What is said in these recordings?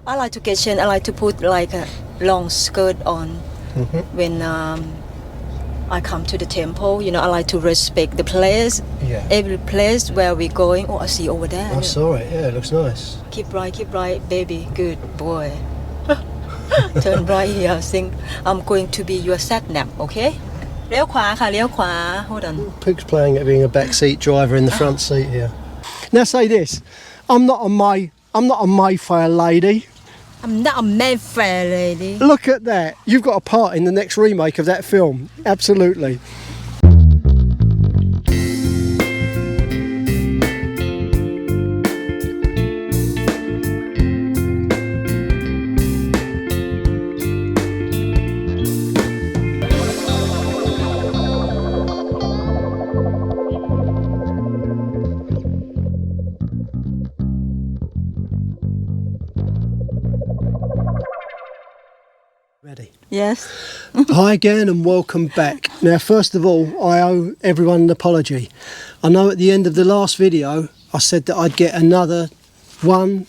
I like to get changed. I like to put like a long skirt on when I come to the temple. You know, I like to respect the place. Yeah. Every place where we're going. Oh, I see over there. I saw it. Yeah, it looks nice. Keep right, baby. Good boy. Turn right here. Think I'm going to be your sat nav. Okay? เลี้ยวขวาค่ะเลี้ยวขวา Hold on. Pook's playing at being a backseat driver in the front seat here. Now say this. I'm not a Mayfair lady. I'm not a Mayfair lady. Look at that. You've got a part in the next remake of that film. Absolutely. Ready? Yes. Hi again and welcome back. Now first of all, I owe everyone an apology. I know at the end of the last video I said that I'd get another one,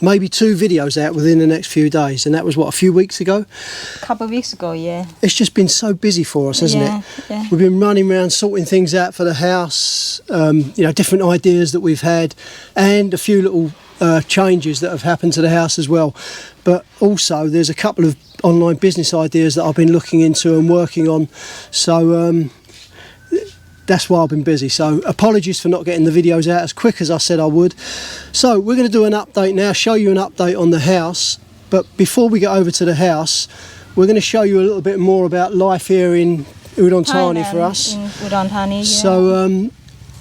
maybe two videos out within the next few days, and that was what, a few weeks ago? A couple of weeks ago, yeah. It's just been so busy for us, hasn't it? Yeah. We've been running around sorting things out for the house, different ideas that we've had, and a few little changes that have happened to the house as well. But also there's a couple of online business ideas that I've been looking into and working on, so that's why I've been busy. So apologies for not getting the videos out as quick as I said I would. So we're going to do an update now, show you an update on the house. But before we get over to the house, we're going to show you a little bit more about life here in Udon Thani for us. In Udon Thani, yeah. So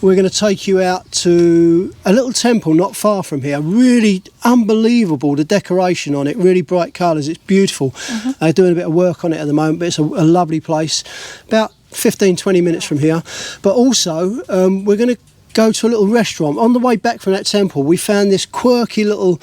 we're going to take you out to a little temple not far from here. Really unbelievable, the decoration on it, really bright colours. It's beautiful. They're doing a bit of work on it at the moment, but it's a lovely place. About 15-20 minutes from here. But also we're going to go to a little restaurant. On the way back from that temple we found this quirky little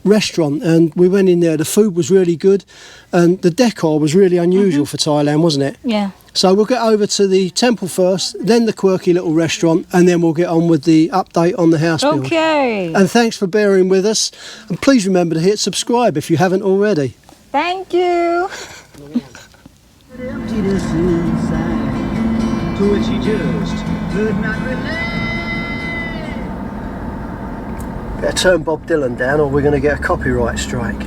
restaurant and we went in there. The food was really good and the decor was really unusual for Thailand, wasn't it? Yeah. So we'll get over to the temple first, then the quirky little restaurant, and then we'll get on with the update on the house build. Okay. And thanks for bearing with us, and please remember to hit subscribe if you haven't already. Thank you. Emptiness inside, to which he just could not relate. Better turn Bob Dylan down or we're going to get a copyright strike.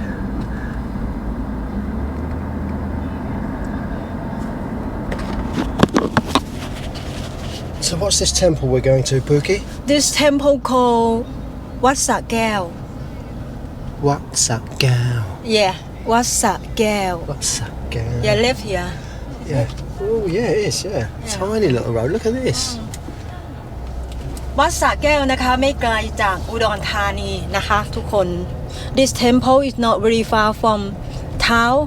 So what's this temple we're going to, Pookie? This temple called Wat Sa Kaew. What's up, gal? Yeah, Wat Sa Kaew. What's up, gal? Yeah, live here. Yeah. Oh, yeah, it is, yeah. Tiny little road. Look at this. วัดสระแก้วนะคะไม่ไกลจากอุดรธานีนะคะทุกคน This temple is not very far from town,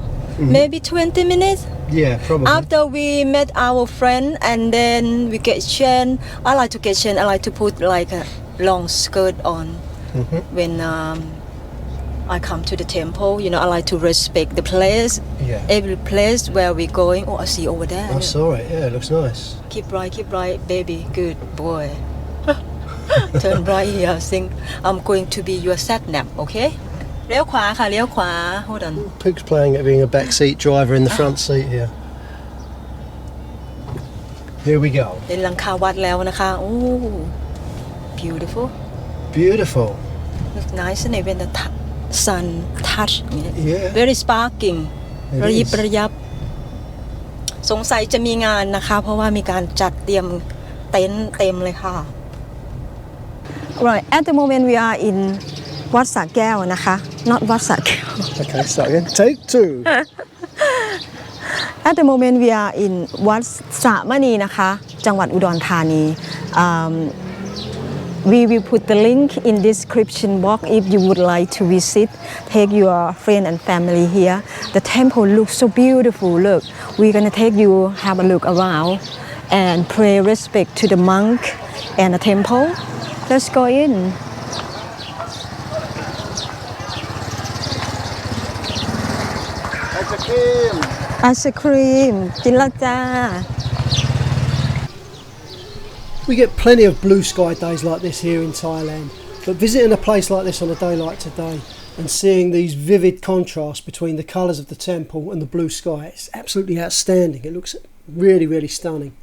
maybe 20 minutes. Yeah, probably. After we met our friend and then we get changed. I like to get changed. I like to put like a long skirt on when I come to the temple. You know, I like to respect the place. Yeah. Every place where we're going. Oh, I see over there. I saw it. Yeah, it looks nice. Keep right, baby. Good boy. Turn right here. Think I'm going to be your sat nav. Okay? เลี้ยวขวาค่ะเลี้ยวขวา Hold on. Pook's playing at being a backseat driver in the front seat here. Here we go. เป็นหลังคาวัดแล้วนะคะโอ้ beautiful Beautiful. Looks nice and when the sun touch it. Yeah. Very sparkling It ระยิบ is. ระยับสงสัยจะมีงานนะคะเพราะว่ามีการจัดเตรียมเต็นท์เต็มเลยค่ะ Right at the moment we are in วัดสระแก้วนะคะ not วัดสระแก้ว Okay, so again. Take two. At the moment we are in วัดสระมณีนะคะจังหวัดอุดรธานี We will put the link in description box if you would like to visit. Take your friend and family here. The temple looks so beautiful. Look, we're gonna take you have a look around and pay respect to the monk and the temple. Let's go in. Ice cream กินแล้วจ้า We get plenty of blue sky days like this here in Thailand, but visiting a place like this on a day like today and seeing these vivid contrasts between the colours of the temple and the blue sky. It's absolutely outstanding. It looks really, really stunning.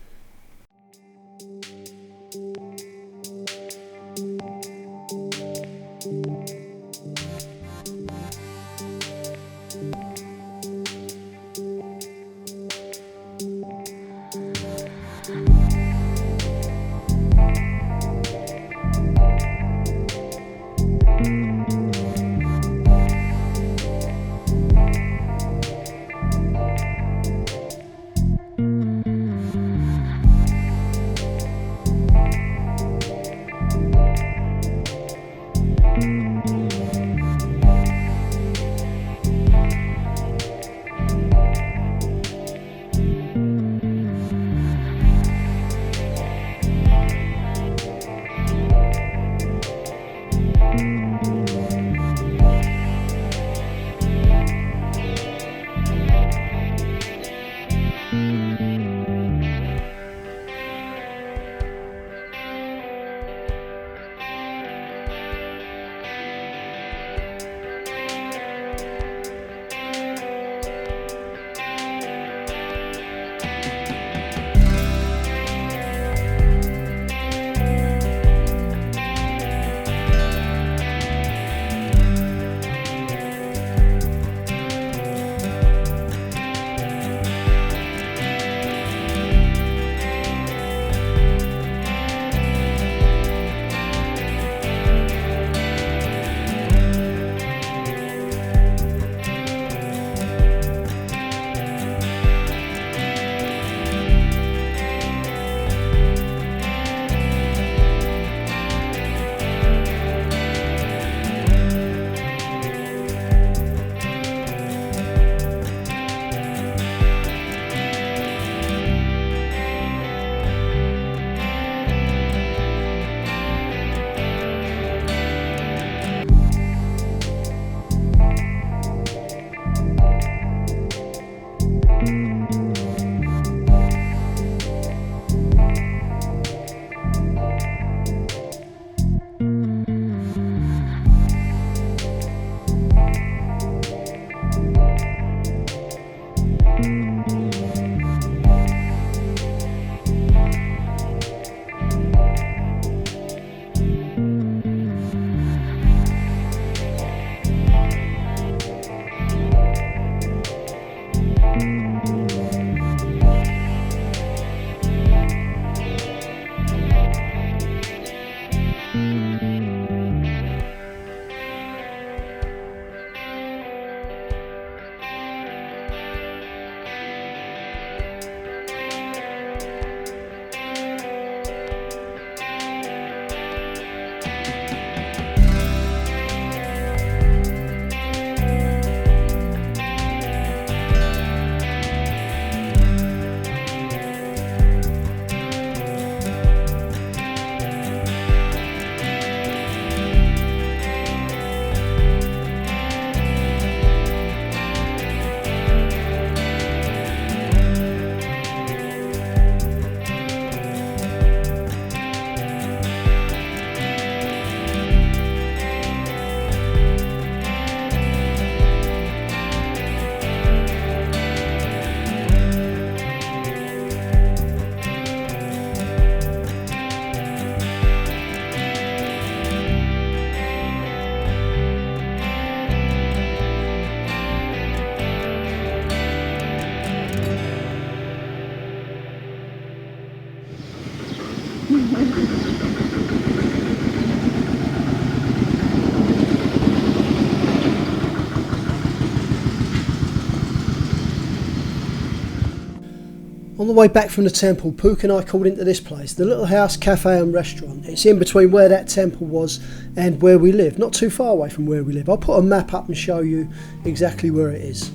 On the way back from the temple, Pook and I called into this place, the little house, cafe and restaurant. It's in between where that temple was and where we live, not too far away from where we live. I'll put a map up and show you exactly where it is.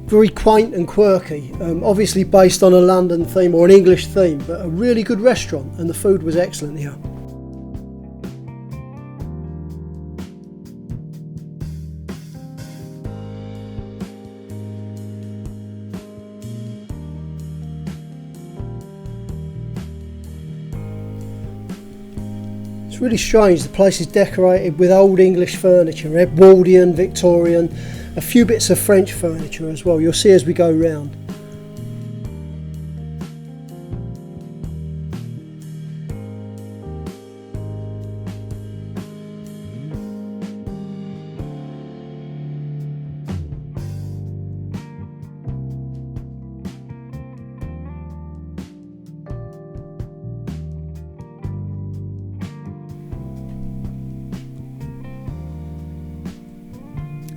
Very quaint and quirky, obviously based on a London theme or an English theme, but a really good restaurant and the food was excellent here. It's It's really strange. The place is decorated with old English furniture, Edwardian, Victorian, a few bits of French furniture as well. You'll see as we go round.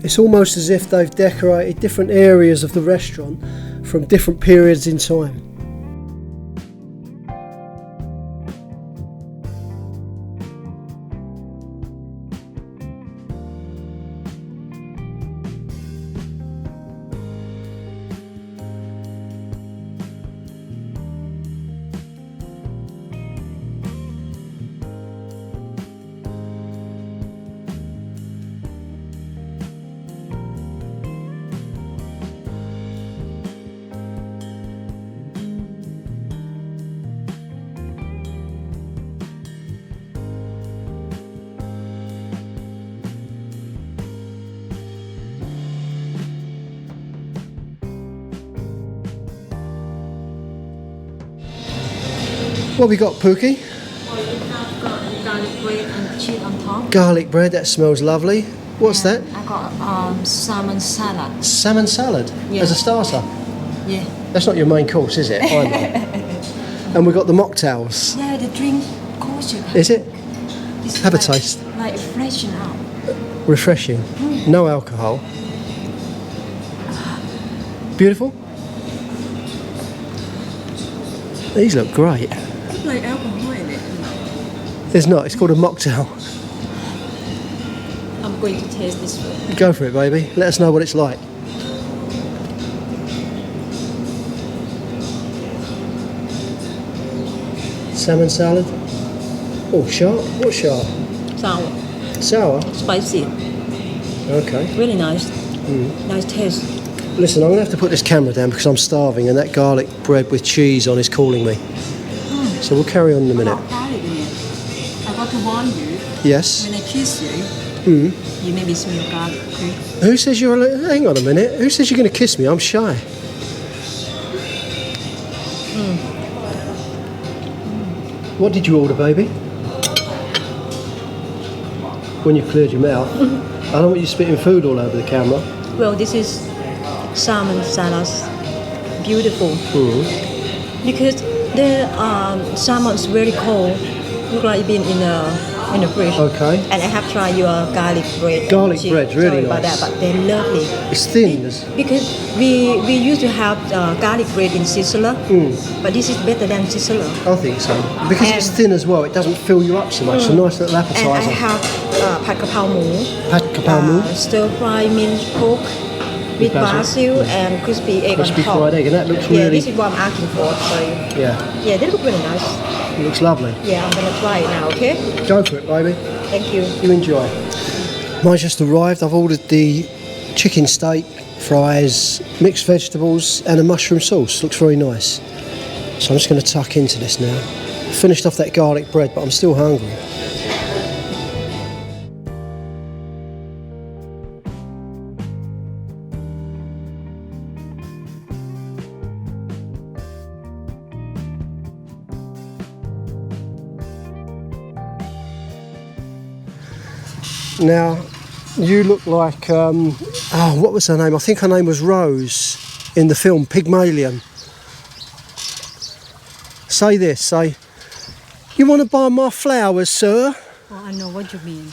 It's almost as if they've decorated different areas of the restaurant from different periods in time. What have we got, Pookie? Well, you have got garlic bread and cheese on top. Garlic bread, that smells lovely. What's that? I got salmon salad. Salmon salad Yeah. as a starter. Yeah. That's not your main course, is it? I know. And we've got the mocktails. Yeah, the drink course you have. Is it? It's Have a like, taste. Like freshen out. Refreshing. No alcohol. Beautiful. These look great. Like alcohol in it. There's not. It's called a mocktail. I'm going to taste this one. Go for it, baby. Let us know what it's like. Salmon salad. Oh, sharp. What's sharp? Sour, Sour. spicy, Okay. really nice. Nice taste. Listen, I'm going to have to put this camera down because I'm starving and that garlic bread with cheese on is calling me. So we'll carry on in a minute. Garlic in it. I got to warn you. Yes? When I kiss you, you maybe smell garlic. Okay? Who says you're... Hang on a minute. Who says you're going to kiss me? I'm shy. What did you order, baby? When you cleared your mouth. I don't want you spitting food all over the camera. Well, this is salmon salad. Beautiful. Because the salmon is very cold. Look like it's been in the fridge. Okay. And I have tried your garlic bread. Garlic bread's really Sorry about nice. that, but they're lovely. It's thin. Because we used to have garlic bread in Sicily, but this is better than Sicily. I think so. Because it's And- thin as well, it doesn't fill you up so much. It's a nice little And I appetizer. have pad kapao mu, Pad kapao mu. stir fry minced pork with basil and crispy egg Crispy on top. fried egg, and that looks Yeah, really... this is what I'm asking for. So Yeah, yeah, they look really nice. it looks lovely. Yeah, I'm gonna try it now. Okay? Go for it, baby. Thank you. You enjoy. Mine's just arrived. I've ordered the chicken steak, fries, mixed vegetables and a mushroom sauce. Looks very nice. So I'm just going to tuck into this now. Finished off that garlic bread, but I'm still hungry. Now, you look like, what was her name? I think her name was Rose in the film Pygmalion. Say this, say, "You want to buy my flowers, sir?" Oh, I know what you mean.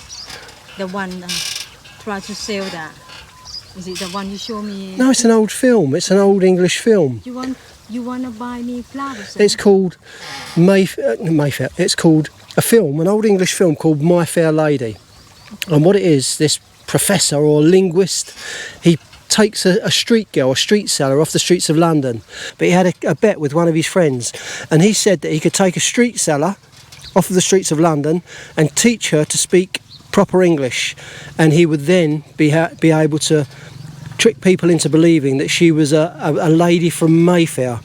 The one try to sell that. Is it the one you show me? No, it's an old film. It's an old English film. You want to buy me flowers? It's called Mayfair. It's called a film, an old English film called My Fair Lady. And what it is, this professor or linguist, he takes a street girl, a street seller off the streets of London. But he had a bet with one of his friends. And he said that he could take a street seller off of the streets of London and teach her to speak proper English. And he would then be able to trick people into believing that she was a lady from Mayfair,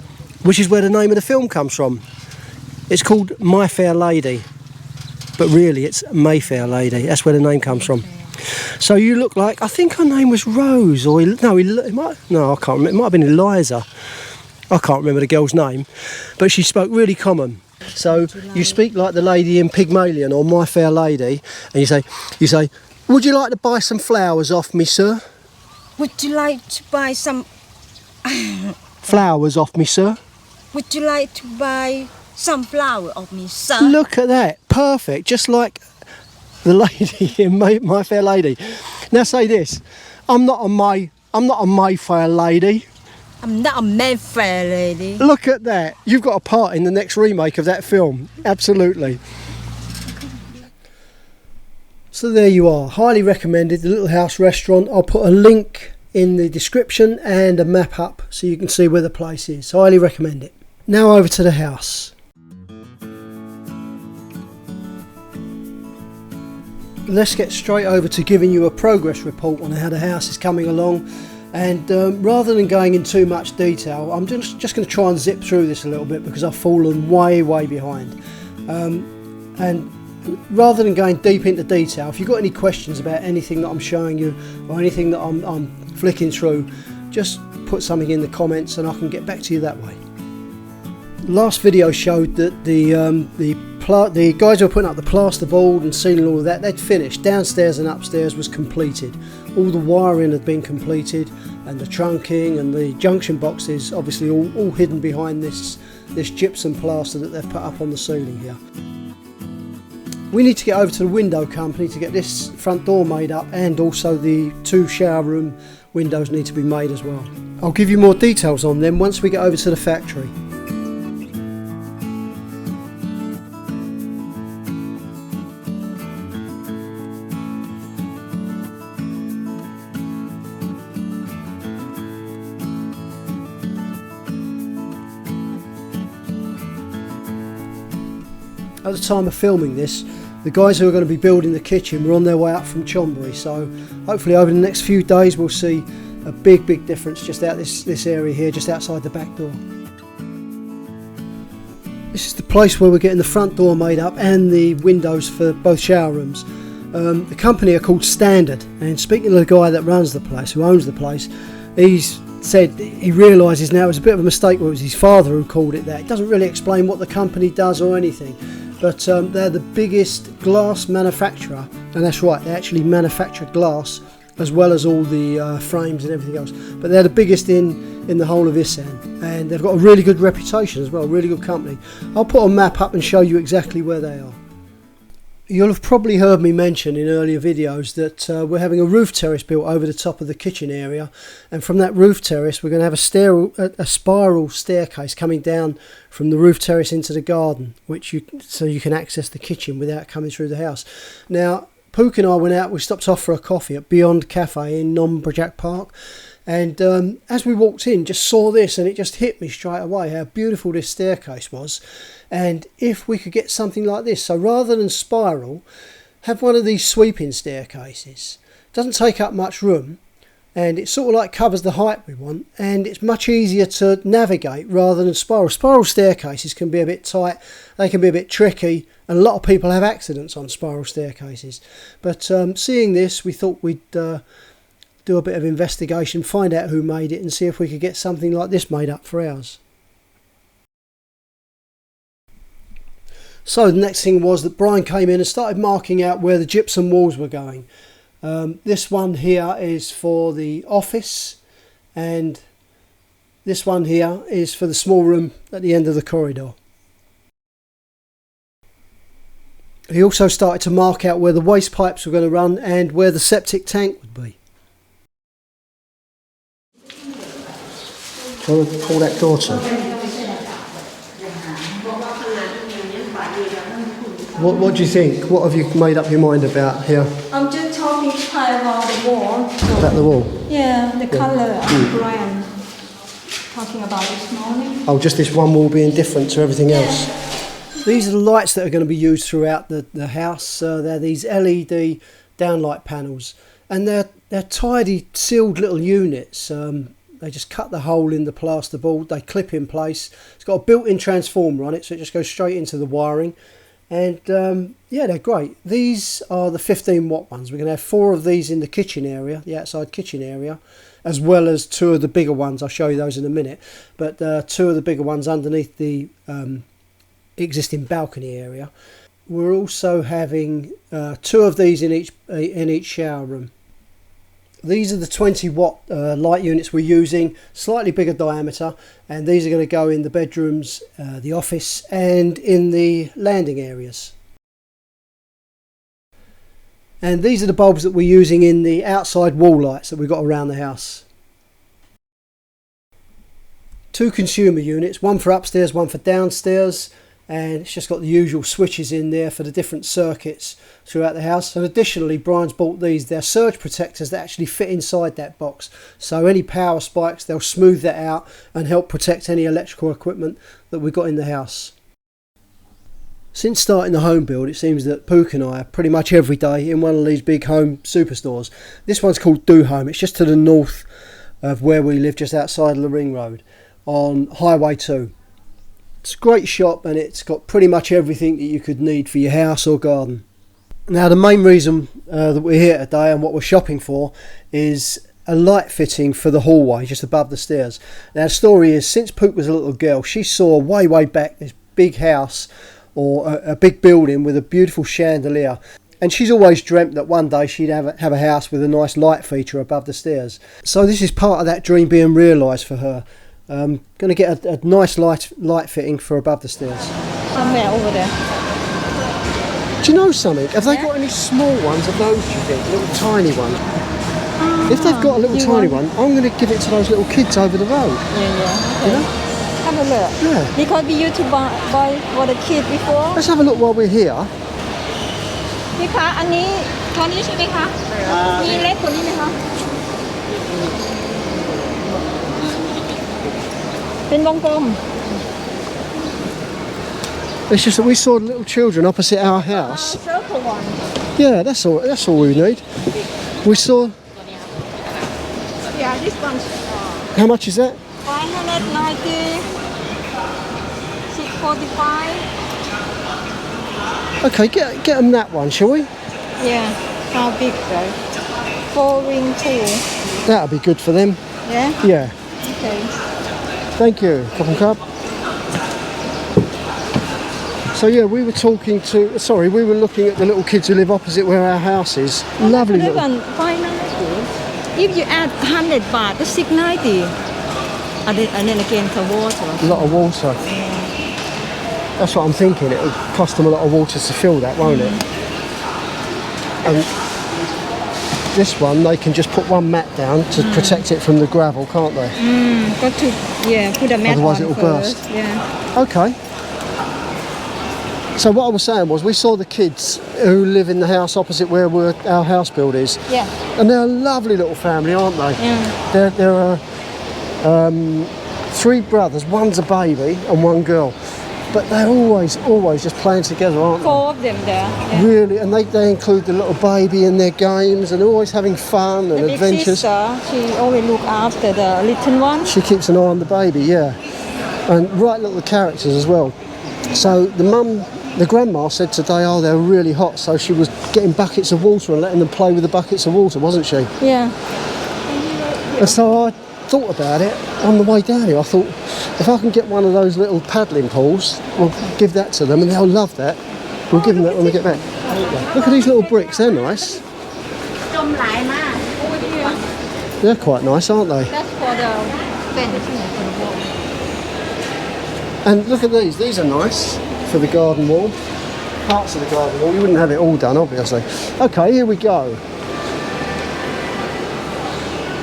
which is where the name of the film comes from. It's called My Fair Lady. but really it's Mayfair Lady. That's where the name comes from. So you look like, I think her name was Rose, or I can't remember. It might have been Eliza. I can't remember the girl's name, but she spoke really common. So you speak like the lady in Pygmalion or My Fair Lady, and you say, would you like to buy some flowers off me, sir? Would you like to buy some flowers off me, sir? Would you like to buy some flower of me, sir? Look at that, perfect, just like the lady in My Fair Lady. Now say this: I'm not a Mayfair lady. I'm not a Mayfair lady. Look at that. You've got a part in the next remake of that film. Absolutely. So there you are. Highly recommended. The Little House Restaurant. I'll put a link in the description and a map up so you can see where the place is. Highly recommend it. Now over to the house. Let's get straight over to giving you a progress report on how the house is coming along. And rather than going in too much detail, I'm just going to try and zip through this a little bit because I've fallen way behind. And rather than going deep into detail, if you've got any questions about anything that I'm showing you or anything that I'm flicking through, just put something in the comments and I can get back to you that way. Last video showed that the guys who were putting up the plasterboard and sealing all of that, they'd finished. Downstairs and upstairs was completed. All the wiring had been completed, and the trunking and the junction boxes obviously all hidden behind this gypsum plaster that they've put up on the ceiling here. We need to get over to the window company to get this front door made up, and also the 2 shower room windows need to be made as well. I'll give you more details on them once we get over to the factory. At the time of filming this, the guys who are going to be building the kitchen were on their way up from Chonburi, so hopefully over the next few days we'll see a big difference just out this area here, just outside the back door. This is the place where we're getting the front door made up and the windows for both shower rooms. The company are called Standard, and speaking to the guy that runs the place, who owns the place, he's said he realises now it was a bit of a mistake. It was his father who called it that. It doesn't really explain what the company does or anything, but they're the biggest glass manufacturer, and that's right, they actually manufacture glass as well as all the frames and everything else, but they're the biggest in the whole of Isan, and they've got a really good reputation as well, really good company. I'll put a map up and show you exactly where they are. You'll have probably heard me mention in earlier videos that we're having a roof terrace built over the top of the kitchen area, and from that roof terrace we're going to have a spiral staircase coming down from the roof terrace into the garden, so you can access the kitchen without coming through the house. Now, Pook and I went out, we stopped off for a coffee at Beyond Café in Nombrajak Park, and as we walked in, just saw this, and it just hit me straight away how beautiful this staircase was. And if we could get something like this, so rather than spiral, have one of these sweeping staircases. Doesn't take up much room, and it sort of like covers the height we want, and it's much easier to navigate rather than spiral. Spiral staircases can be a bit tight, they can be a bit tricky, and a lot of people have accidents on spiral staircases. But seeing this, we thought we'd do a bit of investigation, find out who made it, and see if we could get something like this made up for ours. So the next thing was that Brian came in and started marking out where the gypsum walls were going. This one here is for the office, and this one here is for the small room at the end of the corridor. He also started to mark out where the waste pipes were going to run and where the septic tank would be. Do you want to pull that door to? What do you think? What have you made up your mind about here? I'm just talking about the wall. About the wall? Yeah, the colour and brand. Talking about this morning. Oh, just this one wall being different to everything else. These are the lights that are going to be used throughout the house. They're these LED downlight panels, and they're tidy, sealed little units. They just cut the hole in the plasterboard, they clip in place. It's got a built-in transformer on it, so it just goes straight into the wiring. And yeah, they're great. These are the 15 watt ones. We're going to have 4 of these in the kitchen area, the outside kitchen area, as well as 2 of the bigger ones. I'll show you those in a minute. But 2 of the bigger ones underneath the existing balcony area. We're also having 2 of these in each shower room. These are the 20 watt light units we're using, slightly bigger diameter, and these are going to go in the bedrooms, the office and in the landing areas. And these are the bulbs that we're using in the outside wall lights that we've got around the house. 2 consumer units, one for upstairs, one for downstairs, and it's just got the usual switches in there for the different circuits throughout the house. And additionally, Brian's bought these, they're surge protectors that actually fit inside that box, so any power spikes, they'll smooth that out and help protect any electrical equipment that we've got in the house. Since starting the home build, it seems that Pook and I are pretty much every day in one of these big home superstores. This one's called Do Home. It's just to the north of where we live, just outside of the Ring Road on Highway 2. It's a great shop and it's got pretty much everything that you could need for your house or garden. Now the main reason that we're here today and what we're shopping for is a light fitting for the hallway just above the stairs. Now the story is, since Pook was a little girl, she saw way back this big house or a big building with a beautiful chandelier, and she's always dreamt that one day she'd have a house with a nice light feature above the stairs. So this is part of that dream being realised for her. Going to get a nice light fitting for above the stairs. Somewhere over there. Do you know something? Have they got any small ones of those, do you think? Little tiny ones? If they've got a little tiny one, I'm going to give it to those little kids over the road. Yeah. You know? Have a look. Yeah. Because we used to buy for the kid before. Let's have a look while we're here. พี่คะอันนี้ตัวนี้ใช่ไหมคะมีเล็กกว่านี้ไหมคะเป็นวงกลม It's just that we saw little children opposite our house. Circle one. Yeah, that's all we need. We saw. Yeah, this one. How much is that? 590. 645. Okay, get them that one, shall we? Yeah. How big though? 4-ring pool. That'll be good for them. Yeah. Yeah. Okay. Thank you, Cup. So yeah, we were looking at the little kids who live opposite where our house is. Lovely little. 590. If you add 100 baht, that's 690. And then again for water. A lot of water. That's what I'm thinking. It'll cost them a lot of water to fill that, won't it? And this one, they can just put one mat down to protect it from the gravel, can't they? Got to put a mat Otherwise on it'll first. burst. Yeah. Okay. So what I was saying was, we saw the kids who live in the house opposite where our house build is. Yeah. And they're a lovely little family, aren't they? Yeah. There are 3 brothers, one's a baby and 1 girl. But they're always just playing together, aren't they? 4 of them there. Yeah. Really, and they include the little baby in their games, and they're always having fun and The adventures. big sister, she always look after the little one. She keeps an eye on the baby, yeah. And right little characters as well. So the grandma said today, oh, they're really hot, so she was getting buckets of water and letting them play with the buckets of water, wasn't she? Yeah. And so I thought about it on the way down here. I thought, if I can get one of those little paddling pools, we'll give that to them and they'll love that. We'll give them that when we get back. Look at these little bricks, they're nice. They're quite nice, aren't they? That's for the fence. And look at these are nice for the garden wall. Parts of the garden wall, you wouldn't have it all done, obviously. Okay, here we go.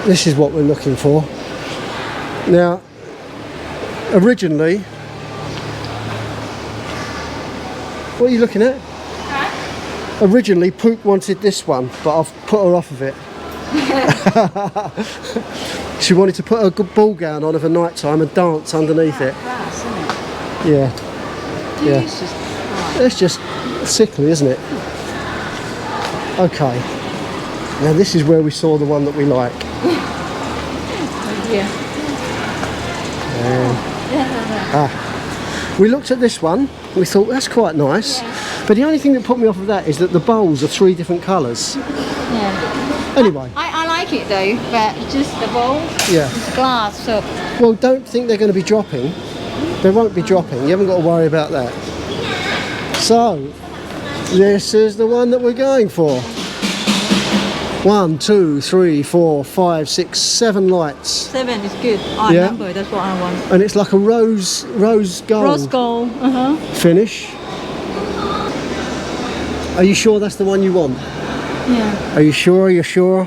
This is what we're looking for. Now, originally, what are you looking at? Huh? Originally, Pook wanted this one, but I've put her off of it. She wanted to put a good ball gown on of a night time and dance underneath it. Yeah. It's just sickly, isn't it? Okay. Now this is where we saw the one that we like. We looked at this one We thought that's quite nice. But the only thing that put me off of that is that the bowls are 3 different colours. Yeah. Anyway. I like it though, but just the bowl. Yeah. It's glass, so. Well, don't think they're going to be dropping. They won't be dropping. You haven't got to worry about that. So, this is the one that we're going for. 1, 2, 3, 4, 5, 6, 7 lights. 7 is good. Odd Yeah. number, that's what I want. And it's like a rose gold Rose gold. finish. Are you sure that's the one you want? Yeah. Are you sure? You're sure?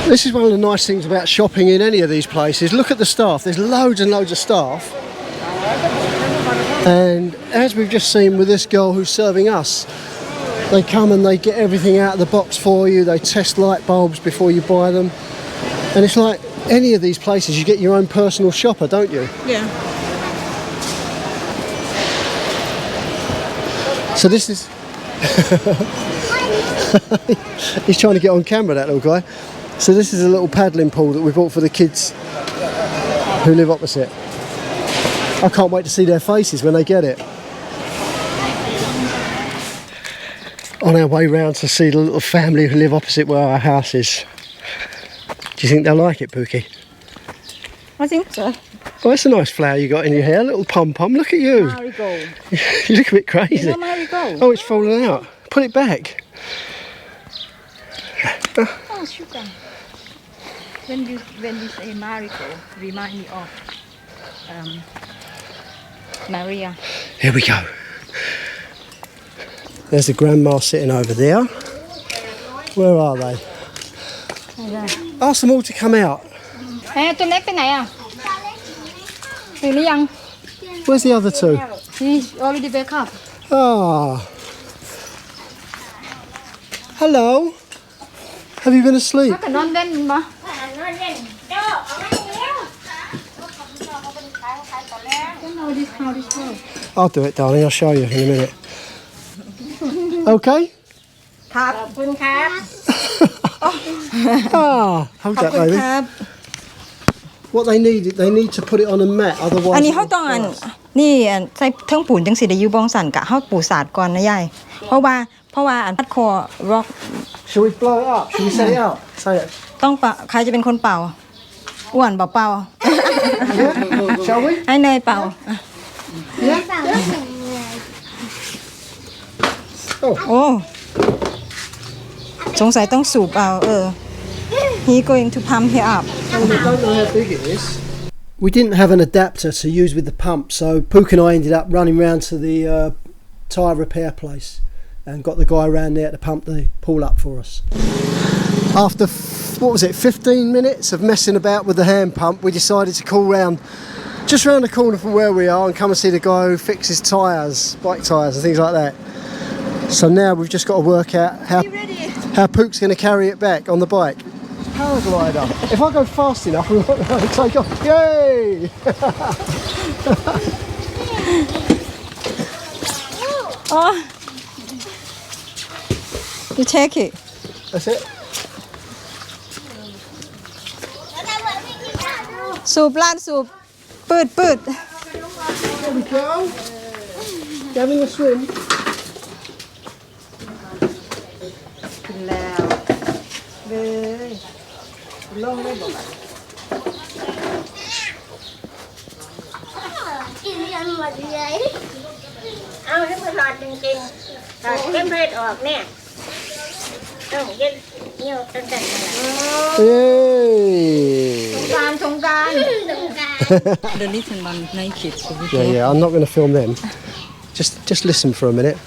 This is one of the nice things about shopping in any of these places. Look at the staff. There's loads and loads of staff. And as we've just seen with this girl who's serving us, they come and they get everything out of the box for you. They test light bulbs before you buy them. And it's like any of these places, you get your own personal shopper, don't you? Yeah. So this is... He's trying to get on camera, that little guy. So this is a little paddling pool that we bought for the kids who live opposite. I can't wait to see their faces when they get it. On our way round to see the little family who live opposite where our house is. Do you think they'll like it, Pookie? I think so. Oh, that's a nice flower you got in your hair, little pom-pom. Look at you. Marigold. You look a bit crazy. You know marigold? Oh, it's fallen out. Put it back. Oh, sugar. When you say marigold, remind me of Maria. Here we go. There's the grandma sitting over there. Where are they? Ask them all to come out. ตัวเล็กไปไหนอ่ะตื่นหรือยัง Where's the other two? He's already wake up. Ah. Hello. Have you been asleep? ก็นอนเล่นมา I'll do it, darling. I'll show you in a minute. Okay? ครับขอบคุณครับ Ah, hold that, baby. What they need to put it on a mat, otherwise. อันนี้เขาต้องนี่ใส่เทิงปูนจังสิได้อยู่บ้องสั่นกะเฮาปูสาดก่อนนะยายเพราะว่าอันพัดคอร็อก Shall we blow it up? Shall we set it up? Say it. ต้องเป่าใครจะเป็นคนเป่าอ้วนเป่า Shall we? ให้เนยเป่า โอ้สงสัยต้องสูบเอาhe going to pump here up I don't know how big it is. We didn't have an adapter to use with the pump, so Pook and I ended up running round to the tyre repair place and got the guy around there to pump the pool up for us. After, 15 minutes of messing about with the hand pump, we decided to call round just round the corner from where we are and come and see the guy who fixes tyres, bike tyres and things like that. So now we've just got to work out how Pook's going to carry it back on the bike. Paraglider. If I go fast enough, we won't be able to take off. Yay! oh you take it That's it. สูบลาดสูบปืด There we go. Having a swim. แล้วเลยลงได้บอก กินกันหมดเลยเอาให้มันหลอดจริงๆหลอดเข้มเพชรออกเนี่ยต้องเย็นเยี่ยวตั้งแต่ Yay! สงกรานต์ the little one naked so we Yeah, I'm not going to film them. Just listen for a minute.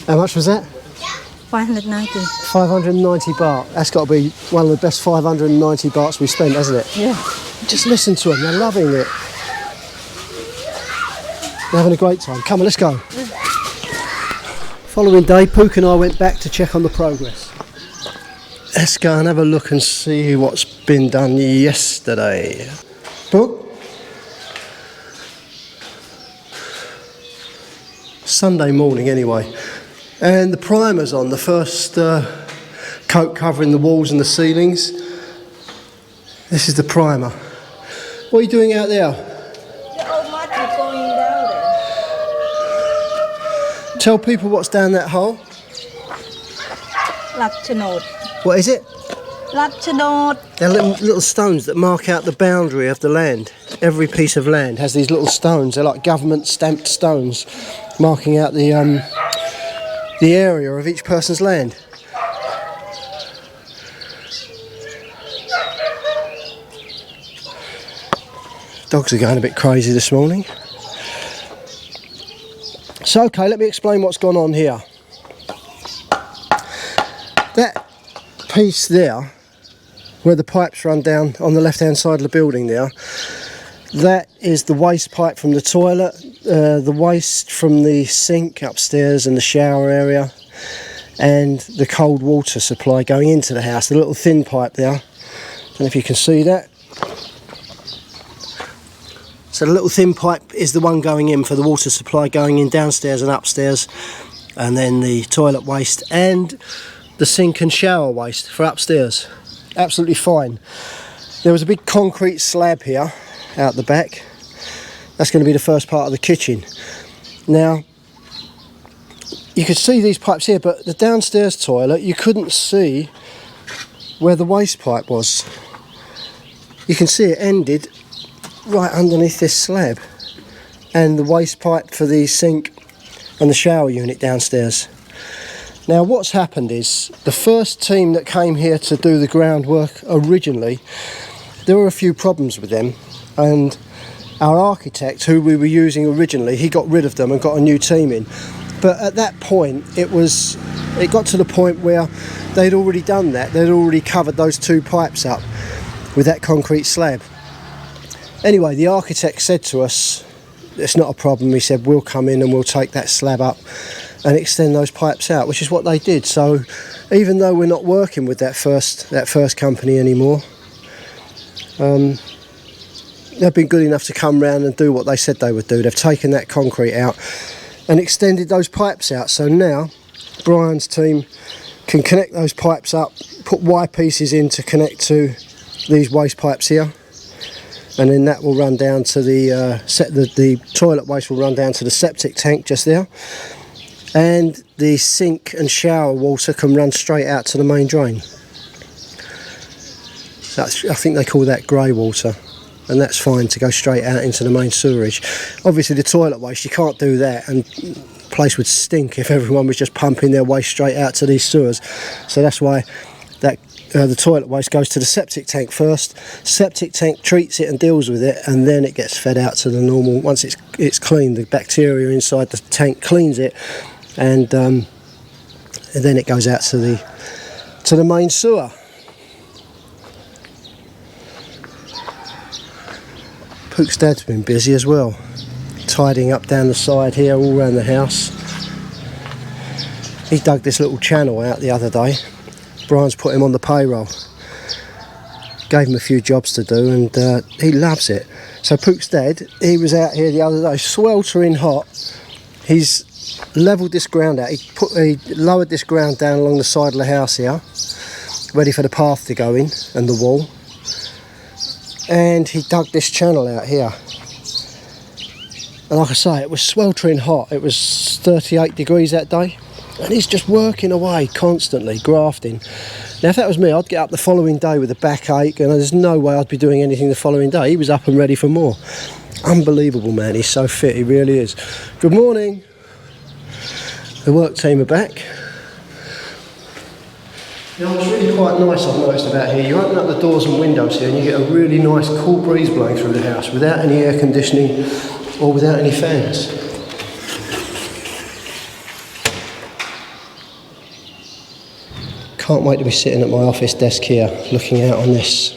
How much was that? 590. 590 baht. That's got to be one of the best 590 bahts we've spent, hasn't it? Yeah. Just listen to them, they're loving it. They're having a great time. Come on, let's go. Following day, Pook and I went back to check on the progress. Let's go and have a look and see what's been done yesterday. Pook? Sunday morning anyway. And the primer's on, the first coat covering the walls and the ceilings. This is the primer. What are you doing out there? The old mud is going down there. Tell people what's down that hole. หลักโฉนด What is it? หลักโฉนด They're little stones that mark out the boundary of the land. Every piece of land has these little stones. They're like government stamped stones marking out the area of each person's land. Dogs are going a bit crazy this morning. So, okay, let me explain what's gone on here. That piece there, where the pipes run down on the left-hand side of the building there, that is the waste pipe from the toilet, the waste from the sink upstairs and the shower area, and the cold water supply going into the house, the little thin pipe there. I don't know if you can see that. So the little thin pipe is the one going in for the water supply going in downstairs and upstairs, and then the toilet waste and the sink and shower waste for upstairs. Absolutely fine. There was a big concrete slab here out the back. That's going to be the first part of the kitchen. Now, you could see these pipes here, but the downstairs toilet, you couldn't see where the waste pipe was. You can see it ended right underneath this slab, and the waste pipe for the sink and the shower unit downstairs. Now what's happened is, the first team that came here to do the groundwork originally, there were a few problems with them, and our architect, who we were using originally, he got rid of them and got a new team in. But at that point, it got to the point where they'd already done that. They'd already covered those two pipes up with that concrete slab. Anyway, the architect said to us, it's not a problem. He said, we'll come in and we'll take that slab up and extend those pipes out, which is what they did. So even though we're not working with that first company anymore, they've been good enough to come round and do what they said they would do. They've taken that concrete out and extended those pipes out. So now Brian's team can connect those pipes up, put Y pieces in to connect to these waste pipes here, and then that will run down to the toilet waste will run down to the septic tank just there, and the sink and shower water can run straight out to the main drain. I think they call that grey water, and that's fine to go straight out into the main sewerage. Obviously the toilet waste, you can't do that, and the place would stink if everyone was just pumping their waste straight out to these sewers. So that's why the toilet waste goes to the septic tank first. Septic tank treats it and deals with it, and then it gets fed out to the normal. Once it's cleaned, the bacteria inside the tank cleans it, and then it goes out to the main sewer. Pook's dad's been busy as well, tidying up down the side here, all around the house. He dug this little channel out the other day. Brian's put him on the payroll. Gave him a few jobs to do, and he loves it. So Pook's dad, he was out here the other day, sweltering hot. He's levelled this ground out. He lowered this ground down along the side of the house here, ready for the path to go in and the wall. And he dug this channel out here. And like I say, it was sweltering hot. It was 38 degrees that day. And he's just working away constantly, grafting. Now if that was me, I'd get up the following day with a backache, and there's no way I'd be doing anything the following day. He was up and ready for more. Unbelievable, man. He's so fit, he really is. Good morning. The work team are back. You know, what's really quite nice I've noticed about here, you open up the doors and windows here and you get a really nice cool breeze blowing through the house without any air conditioning or without any fans. Can't wait to be sitting at my office desk here looking out on this.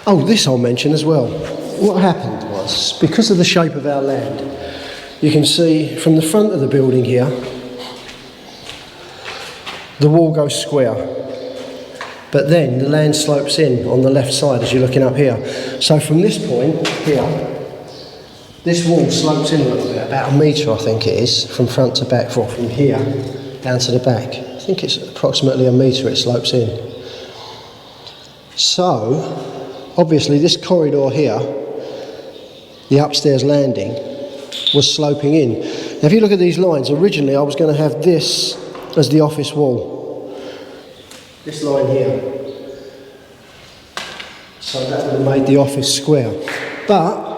Oh, this I'll mention as well. What happened was, because of the shape of our land, you can see from the front of the building here, the wall goes square. But then the land slopes in on the left side as you're looking up here. So from this point here, this wall slopes in a little bit, about a metre I think it is, from front to back, or from here down to the back. I think it's approximately a metre it slopes in. So, obviously this corridor here, the upstairs landing, was sloping in. Now if you look at these lines, originally I was going to have this as the office wall. This line here. So that would have made the office square. But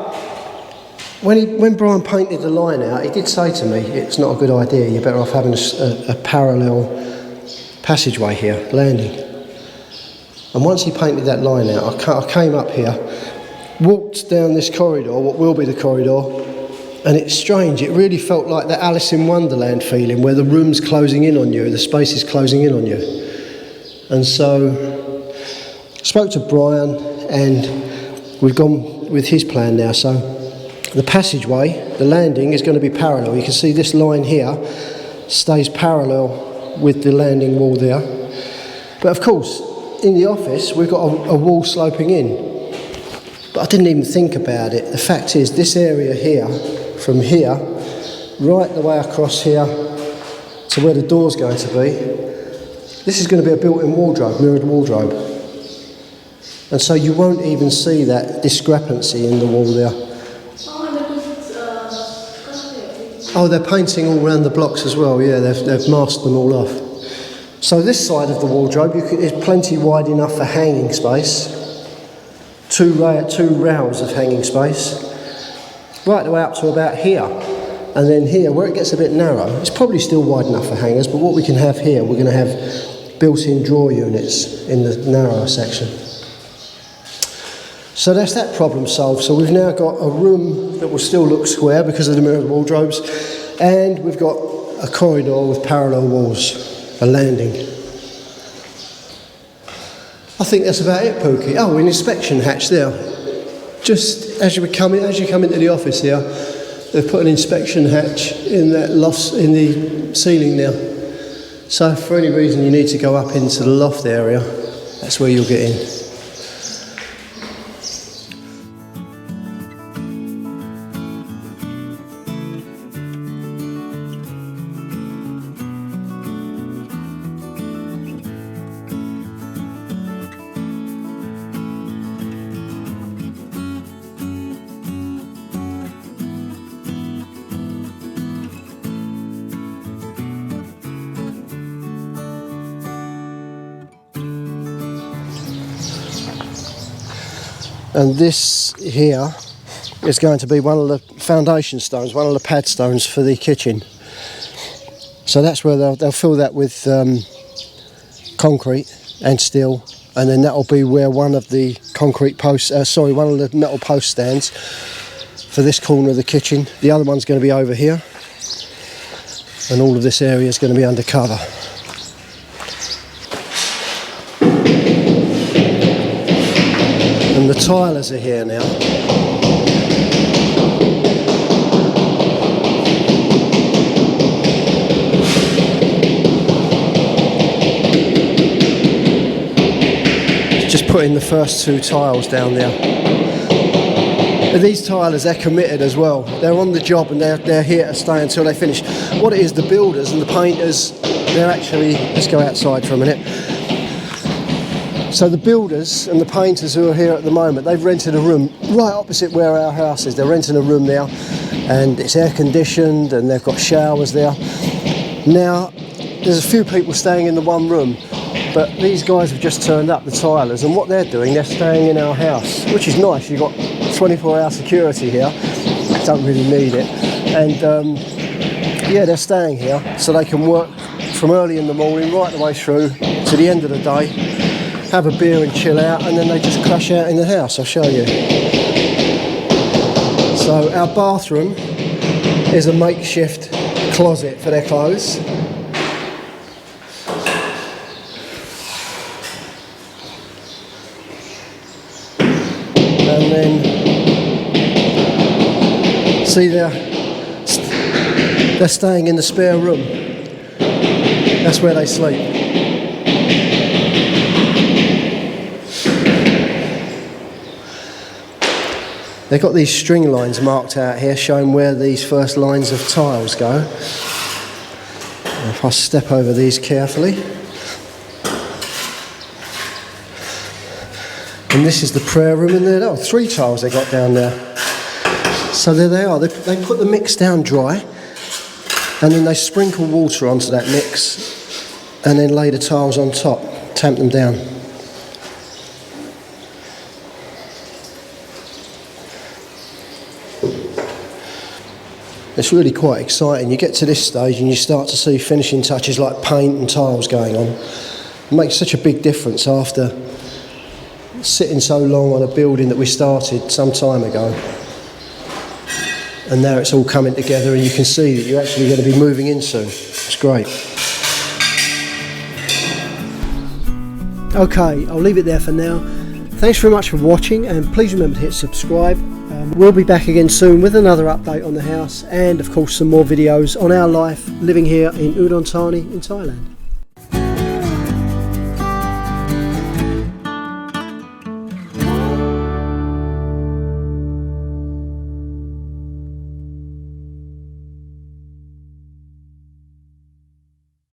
when Brian painted the line out, he did say to me, it's not a good idea, you're better off having a parallel passageway here, landing. And once he painted that line out, I came up here, walked down this corridor, what will be the corridor, and it's strange, it really felt like that Alice in Wonderland feeling where the room's closing in on you, the space is closing in on you. And so I spoke to Brian and we've gone with his plan now. So the passageway, the landing is going to be parallel. You can see this line here stays parallel with the landing wall there. But of course, in the office, we've got a wall sloping in. But I didn't even think about it. The fact is, this area here, from here, right the way across here to where the door's going to be, this is going to be a built-in wardrobe, mirrored wardrobe. And so you won't even see that discrepancy in the wall there. Oh, they're painting all around the blocks as well, yeah, they've masked them all off. So this side of the wardrobe is plenty wide enough for hanging space. Two rows of hanging space. Right the way up to about here. And then here, where it gets a bit narrow, it's probably still wide enough for hangers, but what we can have here, we're going to have built-in drawer units in the narrower section. So that's that problem solved. So we've now got a room that will still look square because of the mirrored wardrobes, and we've got a corridor with parallel walls, a landing. I think that's about it, Pookie. Oh, an inspection hatch there. Just as you come into the office here, they've put an inspection hatch in that loft, in the ceiling there. So if for any reason you need to go up into the loft area, that's where you'll get in. And this here is going to be one of the foundation stones, one of the pad stones for the kitchen. So that's where they'll fill that with concrete and steel, and then that'll be where one of the one of the metal post stands for this corner of the kitchen. The other one's going to be over here, and all of this area is going to be under cover. And the tilers are here now. Just putting the first two tiles down there. But these tilers, they're committed as well. They're on the job and they're here to stay until they finish. What it is, the builders and the painters, they're actually, let's go outside for a minute. So the builders and the painters who are here at the moment, they've rented a room right opposite where our house is. They're renting a room now, and it's air conditioned and they've got showers there. Now, there's a few people staying in the one room, but these guys have just turned up, the tilers, and what they're doing, they're staying in our house, which is nice. You've got 24-hour security here. Don't really need it. And yeah, they're staying here so they can work from early in the morning right the way through to the end of the day, have a beer and chill out, and then they just crash out in the house. I'll show you. So our bathroom is a makeshift closet for their clothes. And then see they're staying in the spare room. That's where they sleep. They've got these string lines marked out here showing where these first lines of tiles go. And if I step over these carefully. And this is the prayer room, and there are 3 tiles they got down there. So there they are. They put the mix down dry, and then they sprinkle water onto that mix, and then lay the tiles on top, tamp them down. It's really quite exciting. You get to this stage and you start to see finishing touches like paint and tiles going on. It makes such a big difference after sitting so long on a building that we started some time ago. And now it's all coming together and you can see that you're actually going to be moving in soon. It's great. Okay, I'll leave it there for now. Thanks very much for watching, and please remember to hit subscribe. We'll be back again soon with another update on the house, and of course some more videos on our life living here in Udon Thani in Thailand.